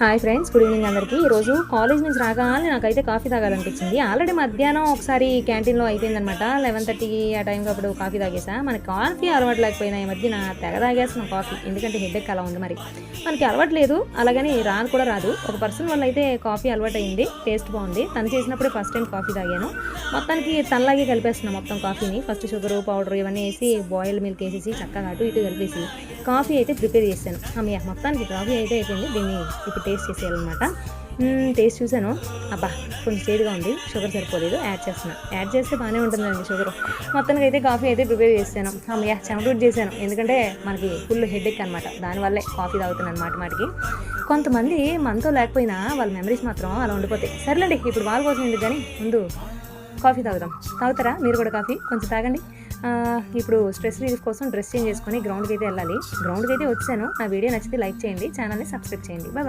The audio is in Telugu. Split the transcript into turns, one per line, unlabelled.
హాయ్ ఫ్రెండ్స్, గుడ్ ఈవినింగ్ అందరికీ. ఈరోజు కాలేజ్ నుంచి రాగానే నాకైతే కాఫీ తాగాలనిపించింది. ఆల్రెడీ మధ్యాహ్నం ఒకసారి క్యాంటీన్లో అయిపోయిందనమాట. 11:30 ఆ టైంకి అప్పుడు కాఫీ తాగేసా. మనకి కాఫీ అలవాటు లేకపోయినా ఈ మధ్యన తెగ తాగేస్తున్నాం కాఫీ. ఎందుకంటే హెడేక్ అలా ఉంది. మరి మనకి అలవాటు లేదు, అలాగని రాను కూడా రాదు. ఒక పర్సన్ వల్ల అయితే కాఫీ అలవాటు అయింది, టేస్ట్ బాగుంది. తను చేసినప్పుడే ఫస్ట్ టైం కాఫీ తాగాను. మొత్తానికి తనలాగే కలిపేస్తున్నాం మొత్తం కాఫీని. ఫస్ట్ షుగరు, పౌడర్ ఇవన్నీ వేసి బాయిల్డ్ మిల్క్ వేసేసి చక్కగా అటు ఇటు కలిపేసి కాఫీ అయితే ప్రిపేర్ చేశాను. మొత్తానికి కాఫీ అయితే అయిపోయింది. దీన్ని ఇప్పుడు టేస్ట్ చేసేయాలన్నమాట. టేస్ట్ చూశాను, అబ్బా కొంచెం చేదుగా ఉంది, షుగర్ సరిపోలేదు, యాడ్ చేస్తే బాగానే ఉంటుందండి షుగర్. మొత్తానికి అయితే కాఫీ అయితే ప్రిపేర్ చేశాను. చెమటూట్ చేశాను, ఎందుకంటే మనకి ఫుల్ హెడేక్ అనమాట. దానివల్లే కాఫీ తాగుతున్నాను మాటికి. కొంతమంది మనతో లేకపోయినా వాళ్ళ మెమరీస్ మాత్రం అలా ఉండిపోతాయి. సర్లేండి, ఇప్పుడు వాళ్ళ కోసం ఎందుకు కానీ ముందు కాఫీ తాగుతారా మీరు కూడా? కాఫీ కొంచెం తాగండి. ఇప్పుడు స్ట్రెస్ రిలీఫ్ కోసం డ్రెస్ చేంజ్ చేసుకొని గ్రౌండ్కి అయితే వెళ్ళాలి. గ్రౌండ్కి అయితే వచ్చాను. నా వీడియో నచ్చితే లైక్ చేయండి, ఛానల్ని సబ్స్క్రైబ్ చేయండి. బాయ్.